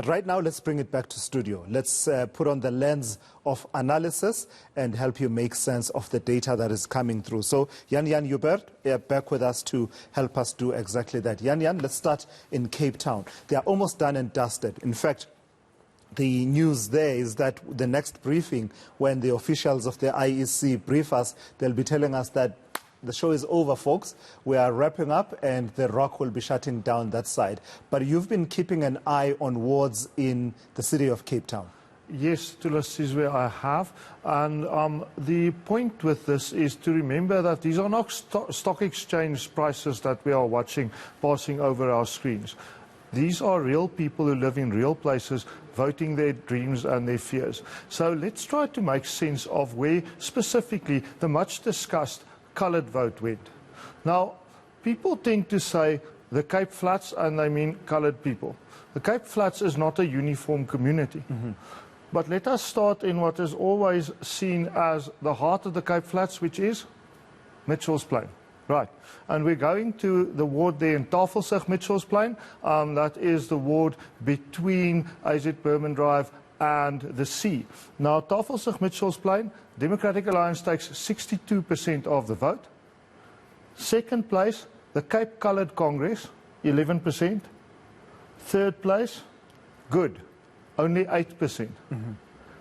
Right now, let's bring it back to studio. Let's put on the lens of analysis and help you make sense of the data that is coming through. So, Jan Joubert, back with us to help us do exactly that. Jan, let's start in Cape Town. They are almost done and dusted. In fact, the news there is that the next briefing, when the officials of the IEC brief us, they'll be telling us that the show is over, folks. We are wrapping up and the rock will be shutting down that side. But you've been keeping an eye on wards in the city of Cape Town. Yes, Sizwe, I have. And the point with this is to remember that these are not stock exchange prices that we are watching passing over our screens. These are real people who live in real places, voting their dreams and their fears. So let's try to make sense of where specifically the much discussed coloured vote went. Now, people tend to say the Cape Flats, and they mean coloured people. The Cape Flats is not a uniform community. But let us start in what is always seen as the heart of the Cape Flats, which is Mitchell's Plain. Right, and we're going to the ward there in Tafelsig, Mitchell's Plain. That is the ward between AZ Berman Drive and the sea. Now, Tafelsig, Mitchell's Plain, Democratic Alliance takes 62% of the vote. Second place, the Cape Coloured Congress, 11%. Third place, Good, only 8%.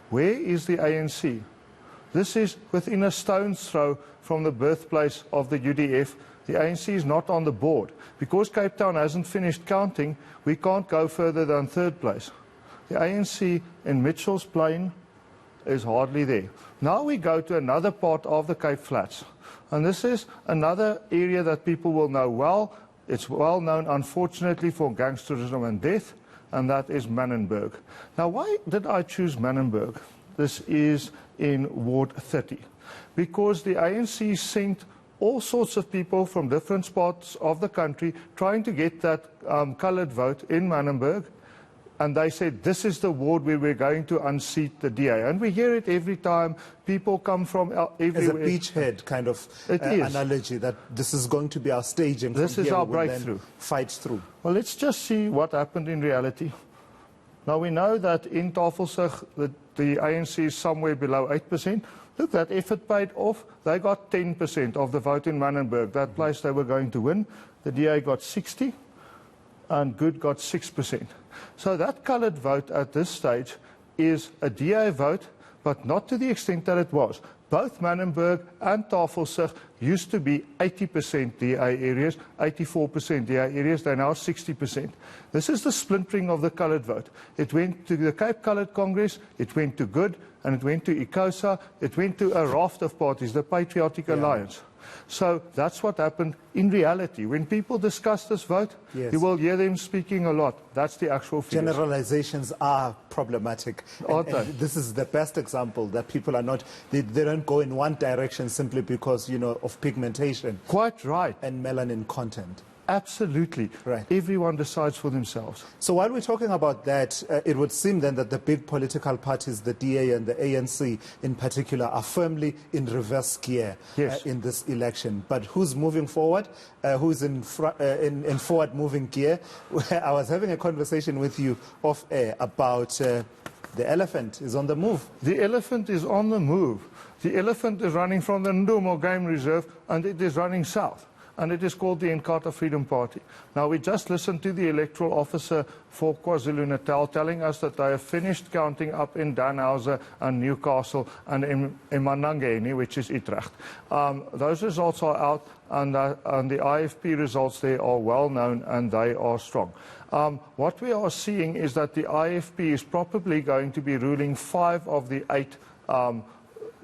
Where is the ANC? This is within a stone's throw from the birthplace of the UDF. The ANC is not on the board. Because Cape Town hasn't finished counting, we can't go further than third place. The ANC in Mitchell's Plain is hardly there. Now we go to another part of the Cape Flats. And this is another area that people will know well. It's well known, unfortunately, for gangsterism and death, and that is Manenberg. Now, why did I choose Manenberg? This is in Ward 30. Because the ANC sent all sorts of people from different parts of the country trying to get that coloured vote in Manenberg. And they said, this is the ward where we're going to unseat the DA. And we hear it every time. People come from everywhere. As a beachhead kind of analogy, that this is going to be our staging. This is our breakthrough. Fight through. Well, let's just see what happened in reality. Now, we know that in Tafelsig, the ANC is somewhere below 8%. Look, that effort paid off. They got 10% of the vote in Manenberg. That place they were going to win. The DA got 60%. And Good got 6%. So that coloured vote at this stage is a DA vote, but not to the extent that it was. Both Manenberg and Tafelsig used to be 80% DA areas, 84% DA areas. They're now 60%. This is the splintering of the coloured vote. It went to the Cape Coloured Congress, it went to Good, and it went to eCOSA, it went to a raft of parties, the Patriotic Alliance. So that's what happened in reality. When people discuss this vote, you will hear them speaking a lot. That's the actual figures. Generalizations are problematic. And this is the best example that people are not, they don't go in one direction simply because, you know, of pigmentation. Quite right. And melanin content. Absolutely. Right. Everyone decides for themselves. So while we're talking about that, it would seem then that the big political parties, the DA and the ANC in particular, are firmly in reverse gear in this election. But who's moving forward? Who's in forward-moving gear? I was having a conversation with you off air about the elephant is on the move. The elephant is on the move. The elephant is running from the Ndumo Game Reserve, and it is running south. And it is called the eNCA Freedom Party. Now, we just listened to the electoral officer for KwaZulu-Natal telling us that they have finished counting up in Danhausen and Newcastle and in Manenberg, which is Utrecht. Those results are out, and the IFP results there are well known and they are strong. What we are seeing is that the IFP is probably going to be ruling 5 of the 8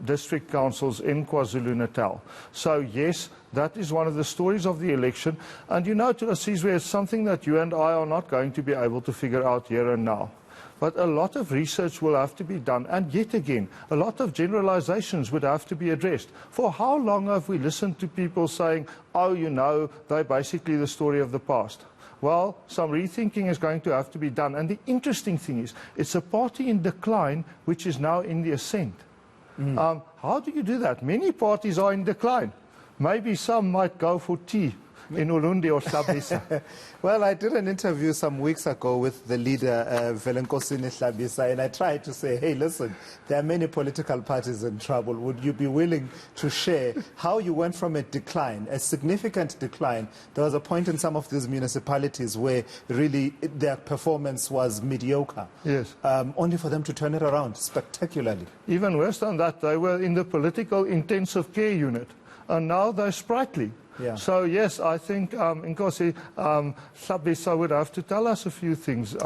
district councils in KwaZulu-Natal. So, yes, that is one of the stories of the election. And you know, Sizwe, it's something that you and I are not going to be able to figure out here and now. But a lot of research will have to be done. And yet again, a lot of generalizations would have to be addressed. For how long have we listened to people saying, oh, you know, they're basically the story of the past? Well, some rethinking is going to have to be done. And the interesting thing is, it's a party in decline which is now in the ascent. How do you do that? Many parties are in decline. Maybe some might go for tea in Ulundi or Hlabisa? Well, I did an interview some weeks ago with the leader, Velenkosini Hlabisa, and I tried to say, hey, listen, there are many political parties in trouble. Would you be willing to share how you went from a decline, a significant decline? There was a point in some of these municipalities where really their performance was mediocre. Yes. Only for them to turn it around spectacularly. Even worse than that, they were in the political intensive care unit, and now they're sprightly. Yeah. So, yes, I think Nkosi Hlabisa would have to tell us a few things.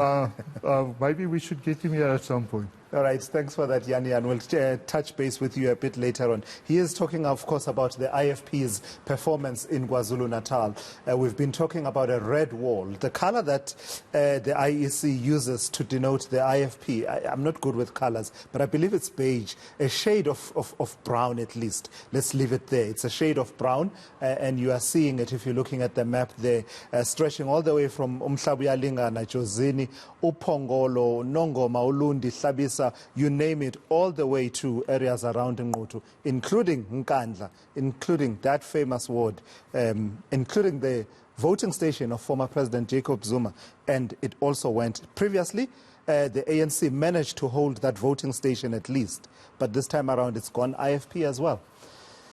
Maybe we should get him here at some point. All right, thanks for that, Jan. We'll touch base with you a bit later on. He is talking, of course, about the IFP's performance in KwaZulu-Natal. We've been talking about a red wall. The color that the IEC uses to denote the IFP, I'm not good with colors, but I believe it's beige, a shade of brown at least. Let's leave it there. It's a shade of brown, and you are seeing it if you're looking at the map there, stretching all the way from Umhlabuyalingana, Jozini, Upongolo, Nongoma, Ulundi, Hlabisa, you name it, all the way to areas around Ngotu, including Nkandla, including that famous ward, including the voting station of former President Jacob Zuma. And it also went previously. The ANC managed to hold that voting station at least, but this time around it's gone IFP as well.